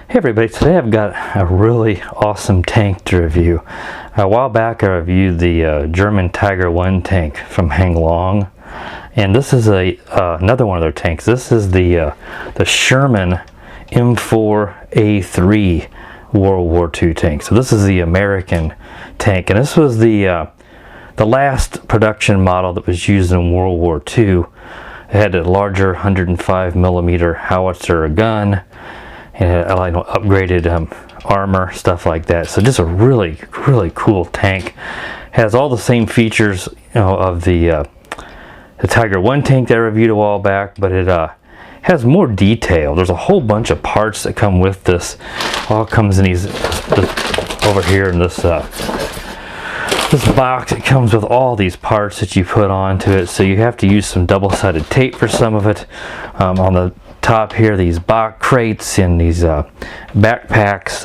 Hey everybody, today I've got a really awesome tank to review. A while back I reviewed the German Tiger 1 tank from Heng, and this is another one of their tanks. This is the Sherman M4A3 World War II tank. So this is the American tank, and this was the last production model that was used in World War II. It had a larger 105 millimeter howitzer gun. And upgraded armor, stuff like that. So just a really cool tank. Has all the same features, of the Tiger 1 tank that I reviewed a while back, but it has more detail. There's a whole bunch of parts that come with this. All comes in these over here in this box. It comes with all these parts that you put onto it. So you have to use some double-sided tape for some of it. On the top here, these box crates and these backpacks.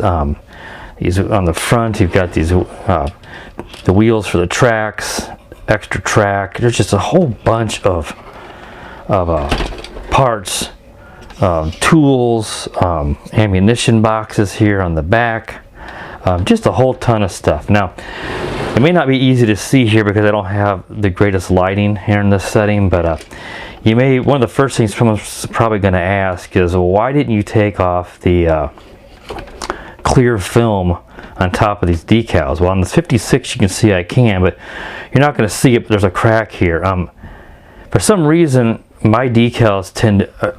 These on the front, you've got these the wheels for the tracks, extra track. There's just a whole bunch of parts, tools, ammunition boxes here on the back. Just a whole ton of stuff. Now, it may not be easy to see here because I don't have the greatest lighting here in this setting, but one of the first things someone's probably going to ask is, well, why didn't you take off the clear film on top of these decals? Well, on the 56 you can see I can, but you're not going to see it, but there's a crack here. For some reason my decals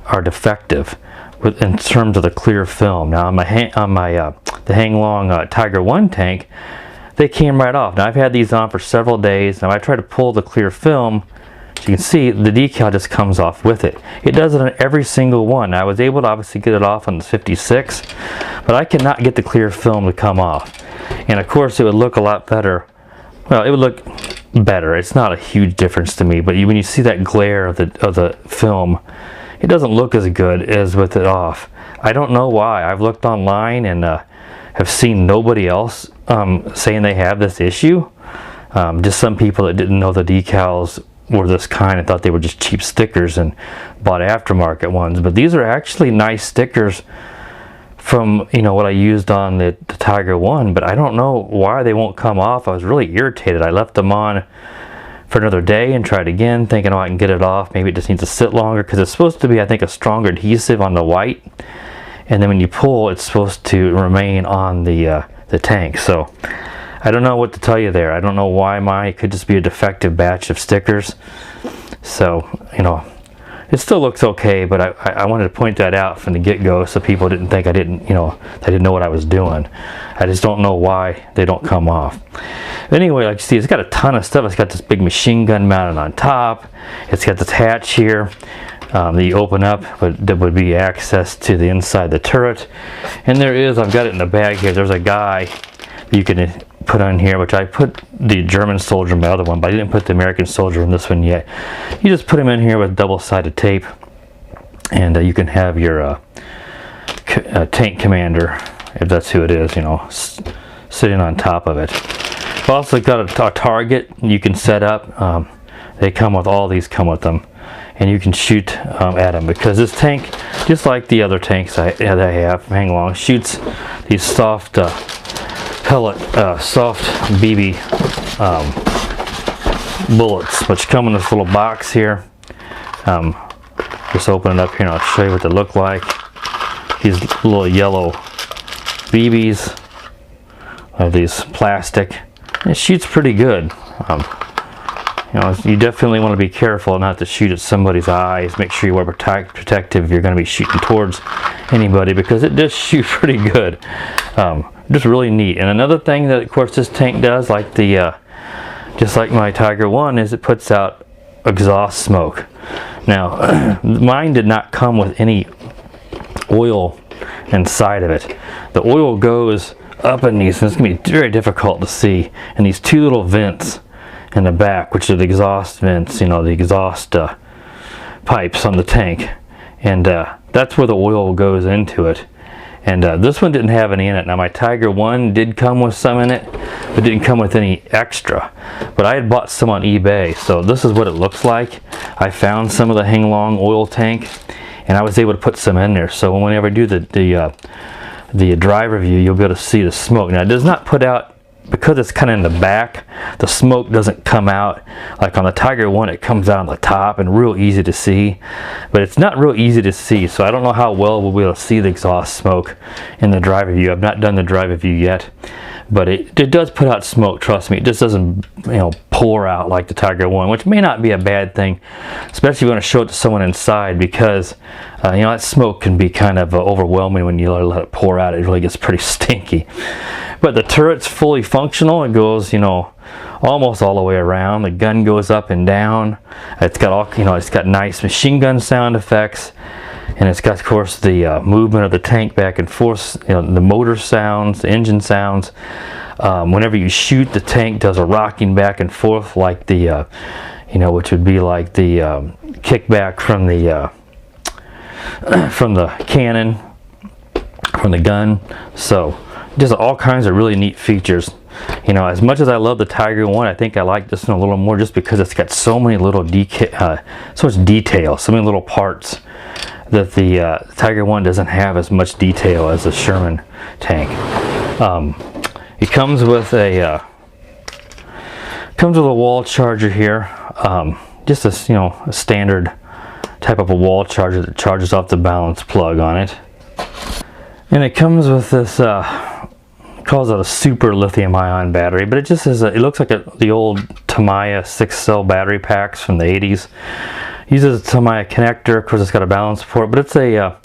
are defective in terms of the clear film. Now on the Heng Tiger 1 tank, they came right off. Now I've had these on for several days. Now I try to pull the clear film. So you can see the decal just comes off with it. It does it on every single one. I was able to obviously get it off on the 56, but I cannot get the clear film to come off. And of course it would look a lot better. Well, it would look better. It's not a huge difference to me, but when you see that glare of the film, it doesn't look as good as with it off. I don't know why. I've looked online and have seen nobody else saying they have this issue. Just some people that didn't know the decals were this kind and thought they were just cheap stickers and bought aftermarket ones. But these are actually nice stickers from what I used on the Tiger 1, but I don't know why they won't come off. I was really irritated. I left them on for another day and tried again, thinking, oh, I can get it off. Maybe it just needs to sit longer, because it's supposed to be, I think, a stronger adhesive on the white, and then when you pull, it's supposed to remain on the tank. So I don't know what to tell you there. I don't know why it could just be a defective batch of stickers. So it still looks okay, but I wanted to point that out from the get-go so people didn't think I didn't know what I was doing. I just don't know why they don't come off. Anyway, like you see, it's got a ton of stuff. It's got this big machine gun mounted on top. It's got this hatch here that you open up, but that would be access to the inside of the turret. And I've got it in the bag here. There's a guy you can put on here, which I put the German soldier in my other one, but I didn't put the American soldier in this one yet. You just put him in here with double-sided tape, and you can have your tank commander, if that's who it is, sitting on top of it. I've also got a target you can set up. All these come with them, and you can shoot at them, because this tank, just like the other tanks that I have, Heng, shoots these soft pellet, soft BB bullets, which come in this little box here. Just open it up here and I'll show you what they look like. These little yellow BBs of these plastic. It shoots pretty good. You definitely want to be careful not to shoot at somebody's eyes. Make sure you wear protective if you're going to be shooting towards anybody, because it does shoot pretty good. Just really neat. And another thing that, of course, this tank does, just like my Tiger 1, is it puts out exhaust smoke. Now, mine did not come with any oil inside of it. The oil goes up in these, and it's going to be very difficult to see, in these two little vents in the back, which are the exhaust vents, the exhaust pipes on the tank. And that's where the oil goes into it. And this one didn't have any in it. Now my Tiger 1 did come with some in it, but didn't come with any extra. But I had bought some on eBay, so this is what it looks like. I found some of the Heng oil tank, and I was able to put some in there. So whenever I do the the driver view, you'll be able to see the smoke. Now it does not put out, because it's kind of in the back, the smoke doesn't come out like on the Tiger 1. It comes out on the top and real easy to see, but it's not real easy to see, so I don't know how well we'll be able to see the exhaust smoke in the driver view. I've not done the driver view yet, but it does put out smoke, trust me. It just doesn't, you know, pour out like the Tiger 1, which may not be a bad thing, especially if you want to show it to someone inside, because you know, that smoke can be kind of overwhelming when you let it pour out. It really gets pretty stinky. But the turret's fully functional. It goes, you know, almost all the way around. The gun goes up and down. It's got all, you know, it's got nice machine gun sound effects, and it's got, of course, the movement of the tank back and forth. You know, the motor sounds, the engine sounds. Whenever you shoot, the tank does a rocking back and forth, like the, you know, which would be like the kickback from the cannon, from the gun. So just all kinds of really neat features. You know, as much as I love the Tiger 1, I think I like this one a little more just because it's got so many little so much detail, so many little parts that the Tiger 1 doesn't have as much detail as the Sherman tank. It comes with a wall charger here, just a, you know, a standard type of a wall charger that charges off the balance plug on it. And it comes with this, calls it a super lithium ion battery, but it just is it looks like the old Tamiya 6-cell battery packs from the 80s. Uses a Tamiya connector. Of course, it's got a balance port, but it's a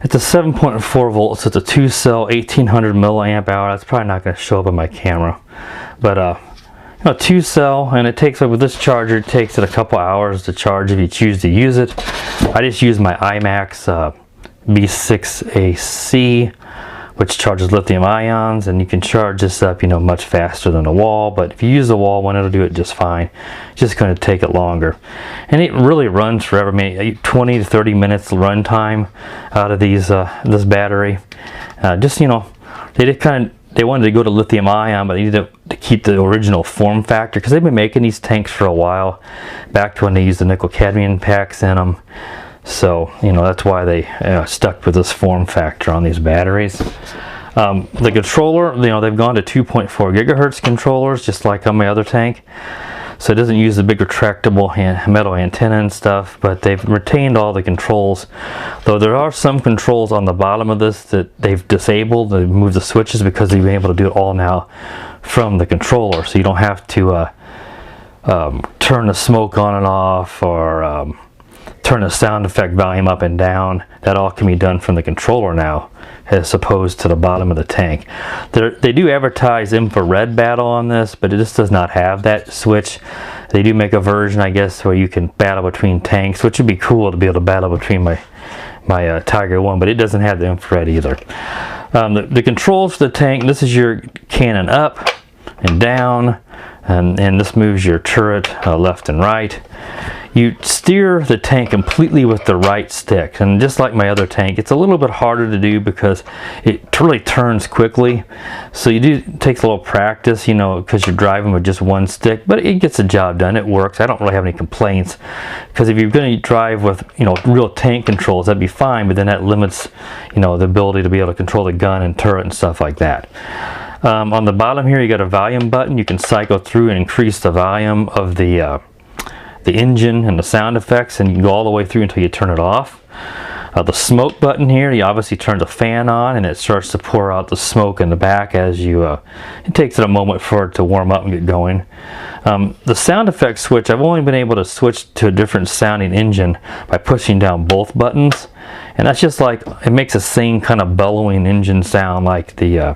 7.4 volts. So it's a 2-cell 1800 milliamp hour. That's probably not going to show up on my camera, but you know, 2-cell, and it takes, with this charger, it takes it a couple hours to charge if you choose to use it. I just use my IMAX B6AC, which charges lithium ions, and you can charge this up, you know, much faster than the wall. But if you use the wall one, it'll do it just fine. It's just going to take it longer, and it really runs forever. I mean, 20 to 30 minutes run time out of these this battery. Just, you know, they wanted to go to lithium ion, but they needed to keep the original form factor, because they've been making these tanks for a while, back to when they used the nickel cadmium packs in them. So, you know, that's why they stuck with this form factor on these batteries. The controller, you know, they've gone to 2.4 gigahertz controllers, just like on my other tank. So it doesn't use the big retractable metal antenna and stuff, but they've retained all the controls. Though there are some controls on the bottom of this that they've disabled. They've moved the switches because they've been able to do it all now from the controller. So you don't have to turn the smoke on and off, or turn the sound effect volume up and down. That all can be done from the controller now, as opposed to the bottom of the tank. They do advertise infrared battle on this, but it just does not have that switch. They do make a version, I guess, where you can battle between tanks, which would be cool to be able to battle between my Tiger 1, but it doesn't have the infrared either. The controls for the tank, this is your cannon up and down, and this moves your turret left and right. You steer the tank completely with the right stick, and just like my other tank, it's a little bit harder to do because it really turns quickly. So it takes a little practice, you know, because you're driving with just one stick, but it gets the job done. It works. I don't really have any complaints, because if you're going to drive with, you know, real tank controls, that'd be fine, but then that limits, you know, the ability to be able to control the gun and turret and stuff like that. On the bottom here, you got a volume button. You can cycle through and increase the volume of the engine and the sound effects, and you can go all the way through until you turn it off. The smoke button here, you obviously turn the fan on, and it starts to pour out the smoke in the back as you it takes it a moment for it to warm up and get going. The sound effects switch, I've only been able to switch to a different sounding engine by pushing down both buttons, and that's just like, it makes the same kind of bellowing engine sound like the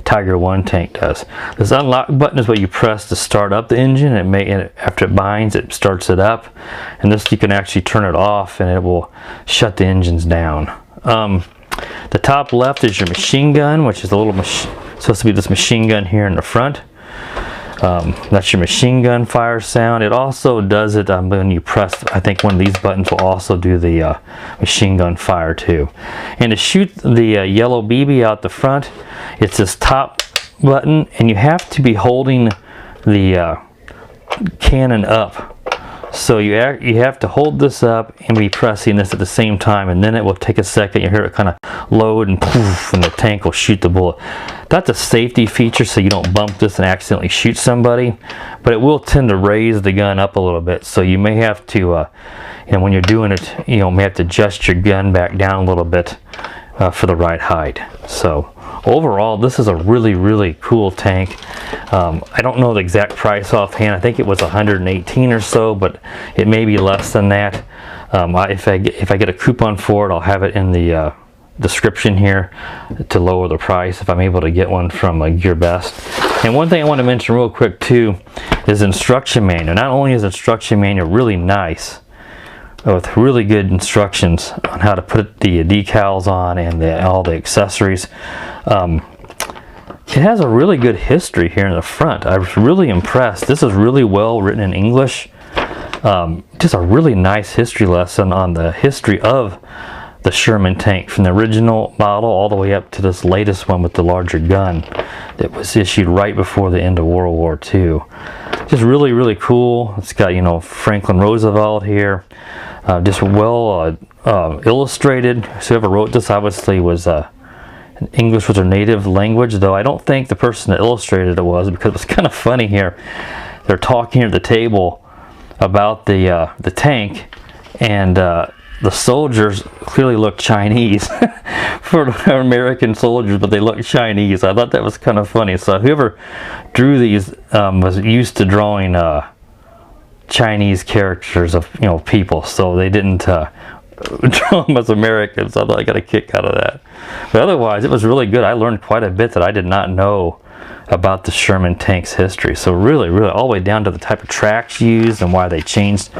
Tiger 1 tank does. This unlock button is what you press to start up the engine, and after it binds, it starts it up, and this you can actually turn it off and it will shut the engines down. The top left is your machine gun, which is a little supposed to be this machine gun here in the front. That's your machine gun fire sound. It also does it when you press, I think one of these buttons will also do the machine gun fire too. And to shoot the yellow BB out the front, it's this top button, and you have to be holding the cannon up So you have to hold this up and be pressing this at the same time, and then it will take a second. You hear it kind of load and poof, and the tank will shoot the bullet. That's a safety feature, so you don't bump this and accidentally shoot somebody, but it will tend to raise the gun up a little bit. So you may have to, when you're doing it, may have to adjust your gun back down a little bit for the right height. So overall, this is a really, really cool tank. I don't know the exact price offhand. I think it was 118 or so, but it may be less than that. If I get a coupon for it, I'll have it in the description here to lower the price if I'm able to get one from Gear Best. And one thing I want to mention real quick too is instruction manual. Not only is the instruction manual really nice, with really good instructions on how to put the decals on and all the accessories. It has a really good history here in the front. I was really impressed. This is really well written in English. Just a really nice history lesson on the history of the Sherman tank, from the original model all the way up to this latest one with the larger gun that was issued right before the end of World War II. Just really, really cool. It's got, Franklin Roosevelt here. Just well illustrated. So whoever wrote this obviously was English was their native language, though I don't think the person that illustrated it was, because it was kind of funny here. They're talking here at the table about the tank, and the soldiers clearly look Chinese for American soldiers, but they look Chinese. I thought that was kind of funny. So whoever drew these was used to drawing Chinese characters of people, so they didn't draw them as Americans. So I thought I got a kick out of that. But otherwise, it was really good. I learned quite a bit that I did not know about the Sherman tank's history. So really, really, all the way down to the type of tracks used and why they changed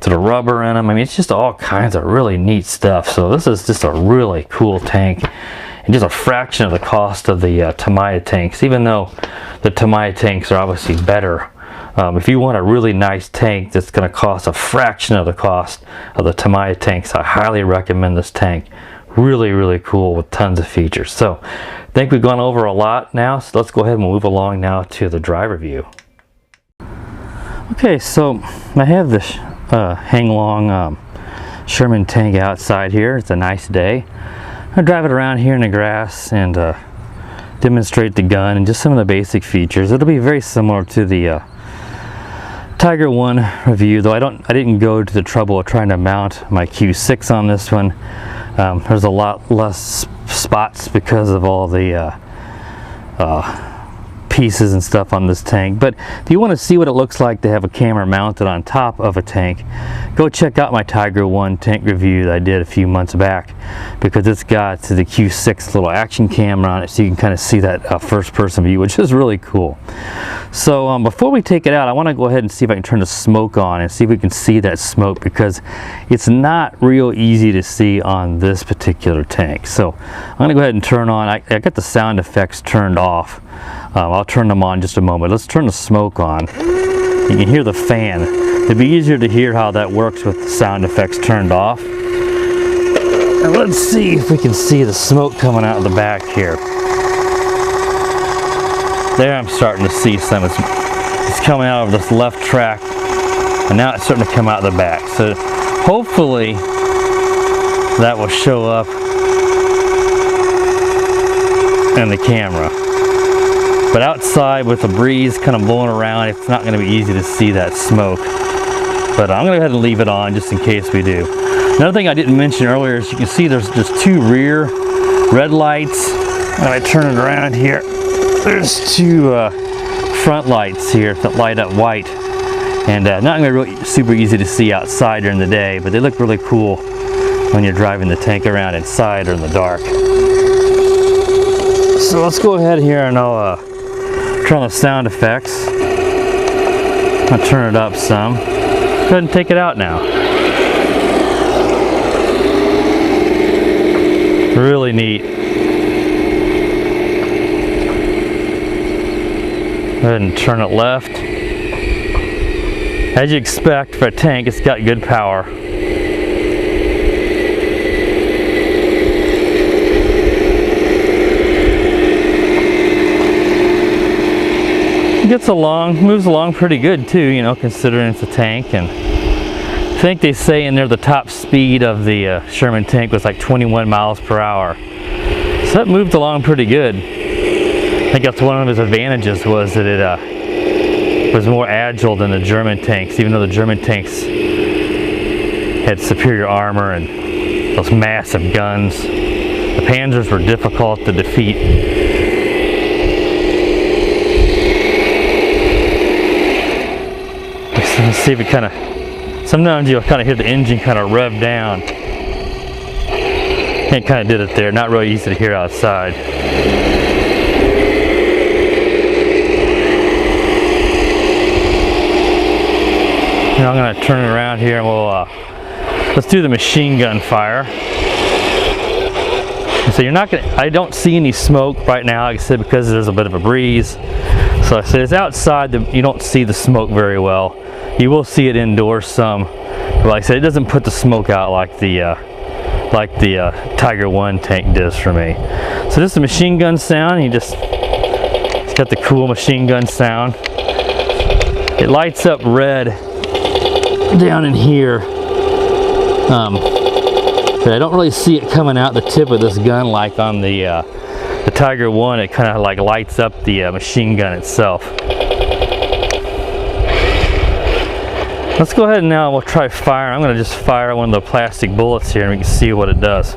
to the rubber in them. I mean, it's just all kinds of really neat stuff. So this is just a really cool tank, and just a fraction of the cost of the Tamiya tanks, even though the Tamiya tanks are obviously better. If you want a really nice tank that's going to cost a fraction of the cost of the Tamiya tanks, I highly recommend this tank. Really, really cool with tons of features. So I think we've gone over a lot now, so let's go ahead and move along now to the driver view. Okay, so I have this Heng Long Sherman tank outside here. It's a nice day. I drive it around here in the grass and demonstrate the gun and just some of the basic features. It'll be very similar to the Tiger 1 review, though I didn't go to the trouble of trying to mount my Q6 on this one. There's a lot less spots because of all the pieces and stuff on this tank. But if you want to see what it looks like to have a camera mounted on top of a tank, go check out my Tiger 1 tank review that I did a few months back, because it's got the Q6 little action camera on it, so you can kind of see that first person view, which is really cool. So before we take it out, I want to go ahead and see if I can turn the smoke on and see if we can see that smoke, because it's not real easy to see on this particular tank. So I'm going to go ahead and turn on. I got the sound effects turned off. I'll turn them on in just a moment. Let's turn the smoke on. You can hear the fan. It'd be easier to hear how that works with the sound effects turned off. And let's see if we can see the smoke coming out of the back here. There, I'm starting to see some. It's coming out of this left track, and now it's starting to come out of the back. So hopefully that will show up in the camera. But outside with the breeze kind of blowing around, it's not going to be easy to see that smoke. But I'm going to go ahead and leave it on just in case we do. Another thing I didn't mention earlier is you can see there's just two rear red lights. When I turn it around here, there's two front lights here that light up white. And not going to be really super easy to see outside during the day, but they look really cool when you're driving the tank around inside or in the dark. So let's go ahead here and I'll turn on the sound effects. I'll turn it up some. Go ahead and take it out now. Really neat. Go ahead and turn it left. As you expect for a tank, it's got good power. It gets along, moves along pretty good too, considering it's a tank, and I think they say in there the top speed of the Sherman Tank was like 21 miles per hour. So that moved along pretty good. I think that's one of its advantages, was that it was more agile than the German tanks, even though the German tanks had superior armor and those massive guns. The Panzers were difficult to defeat. Let's see if it kind of, sometimes you'll kind of hear the engine kind of rev down. And it kind of did it there, not really easy to hear outside. Now I'm going to turn it around here and we'll, let's do the machine gun fire. So you're not going to, I don't see any smoke right now, like I said, because there's a bit of a breeze. So I said it's outside, you don't see the smoke very well. You will see it indoors some. But like I said, it doesn't put the smoke out like the Tiger 1 tank does for me. So this is the machine gun sound. It's got the cool machine gun sound. It lights up red down in here. But I don't really see it coming out the tip of this gun like on the Tiger 1. It kind of like lights up the machine gun itself. Let's go ahead and now we'll try fire. I'm going to just fire one of the plastic bullets here and we can see what it does.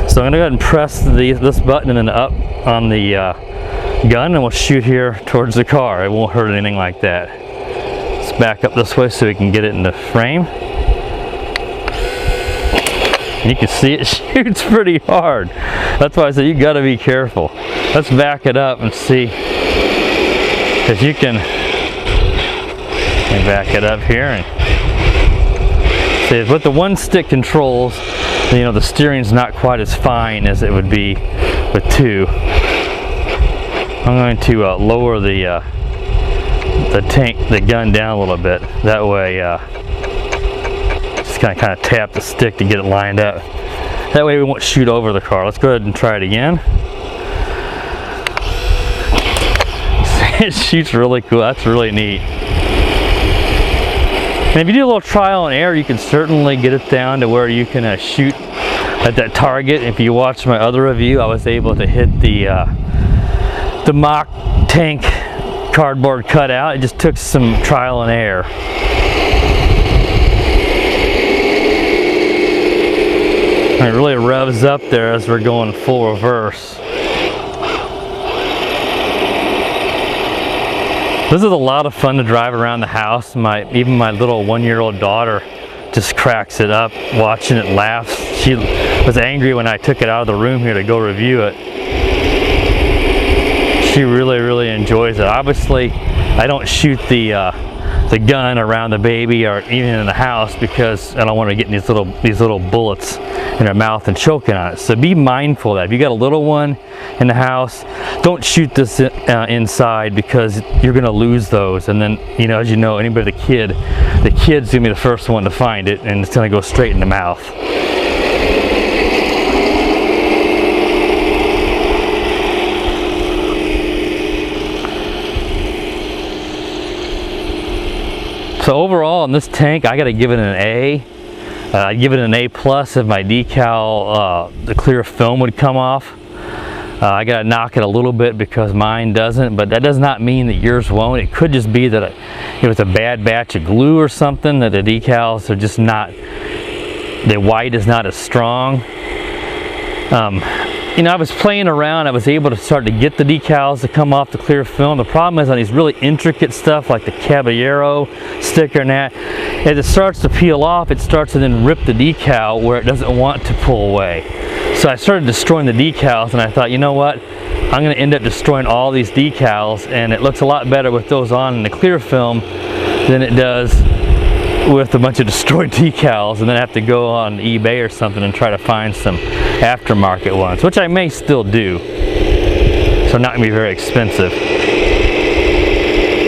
So I'm going to go ahead and press this button and then up on the gun, and we'll shoot here towards the car. It won't hurt anything like that. Let's back up this way so we can get it in the frame. You can see it shoots pretty hard. That's why I said you got to be careful. Let's back it up and see, because you can back it up here and see with the one stick controls, you know, the steering's not quite as fine as it would be with two. I'm going to lower the gun down a little bit. That way, just kind of tap the stick to get it lined up. That way we won't shoot over the car. Let's go ahead and try it again. It shoots really cool. That's really neat. And if you do a little trial and error, you can certainly get it down to where you can shoot at that target. If you watch my other review, I was able to hit the mock tank cardboard cutout. It just took some trial and error. And it really revs up there as we're going full reverse. This is a lot of fun to drive around the house. Even my little 1-year-old daughter just cracks it up watching it, laughs. She was angry when I took it out of the room here to go review it. She really enjoys it. Obviously, I don't shoot the gun around the baby or even in the house because I don't want to get these little bullets in her mouth and choking on it. So be mindful of that. If you got a little one in the house, don't shoot this inside, because you're going to lose those. And then, you know, as you know, anybody with a kid, the kid's going to be the first one to find it, and it's going to go straight in the mouth. So overall in this tank, I got to give it an A. I'd give it an A+ if my decal, the clear film would come off. I got to knock it a little bit because mine doesn't, but that does not mean that yours won't. It could just be that it was a bad batch of glue or something, that the decals are just not, the white is not as strong. You know, I was playing around. I was able to start to get the decals to come off the clear film. The problem is on these really intricate stuff like the Caballero sticker and that, as it starts to peel off, it starts to then rip the decal where it doesn't want to pull away. So I started destroying the decals, and I thought, you know what, I'm going to end up destroying all these decals, and it looks a lot better with those on in the clear film than it does with a bunch of destroyed decals, and then I have to go on eBay or something and try to find some aftermarket ones, which I may still do. So not going to be very expensive.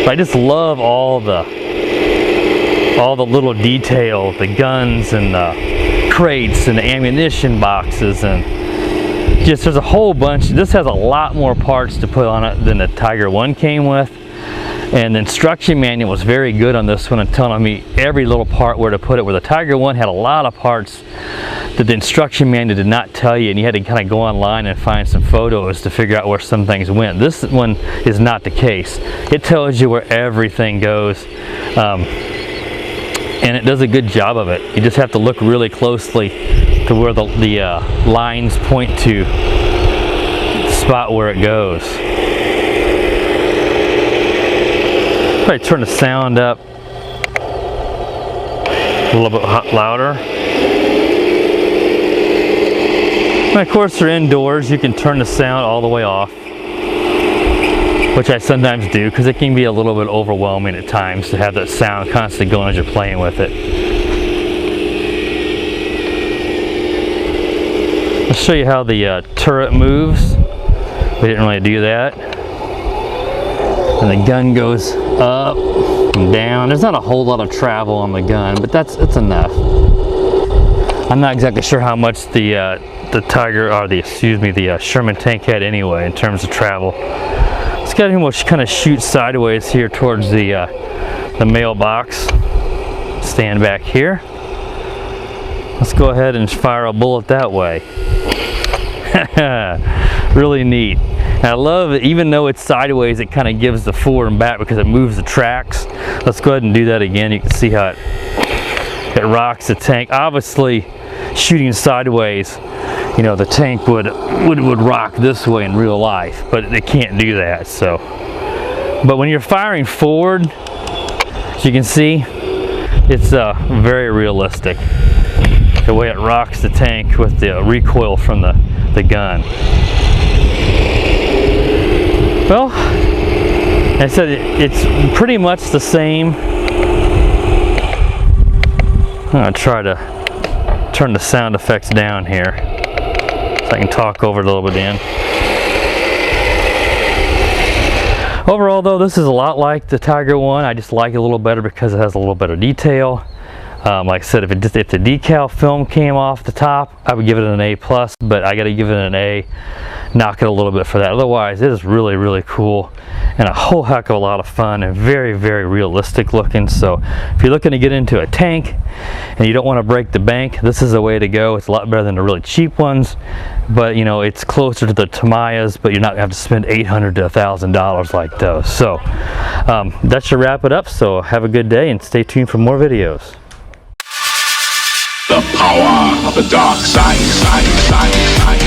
But I just love all the little detail, the guns and the crates and the ammunition boxes, and just there's a whole bunch. This has a lot more parts to put on it than the Tiger 1 came with. And the instruction manual was very good on this one and telling me every little part where to put it, where the Tiger one had a lot of parts that the instruction manual did not tell you, and you had to kind of go online and find some photos to figure out where some things went. This one is not the case. It tells you where everything goes, and it does a good job of it. You just have to look really closely to where the lines point to the spot where it goes. Probably turn the sound up a little bit louder. And of course, they're indoors. You can turn the sound all the way off, which I sometimes do because it can be a little bit overwhelming at times to have that sound constantly going as you're playing with it. I'll show you how the turret moves. We didn't really do that. And the gun goes up and down. There's not a whole lot of travel on the gun, but it's enough. I'm not exactly sure how much the Tiger, or the Sherman Tank had anyway in terms of travel. Let's go ahead and we'll kind of shoot sideways here towards the mailbox. Stand back here. Let's go ahead and fire a bullet that way. Really neat. And I love it, even though it's sideways, it kind of gives the forward and back because it moves the tracks. Let's go ahead and do that again. You can see how it rocks the tank. Obviously, shooting sideways, you know, the tank would rock this way in real life, but they can't do that. So, but when you're firing forward, as you can see, it's very realistic. The way it rocks the tank with the recoil from the gun. Well, I said it's pretty much the same. I'm going to try to turn the sound effects down here so I can talk over it a little bit in. Overall though, this is a lot like the Tiger one. I just like it a little better because it has a little better detail. Like I said, if the decal film came off the top, I would give it an A+, but I got to give it an A, knock it a little bit for that. Otherwise, it is really, really cool and a whole heck of a lot of fun and very, very realistic looking. So if you're looking to get into a tank and you don't want to break the bank, this is the way to go. It's a lot better than the really cheap ones, but you know, it's closer to the Tamayas, but you're not going to have to spend $800 to $1,000 like those. So that should wrap it up. So have a good day and stay tuned for more videos. The power of the dark side.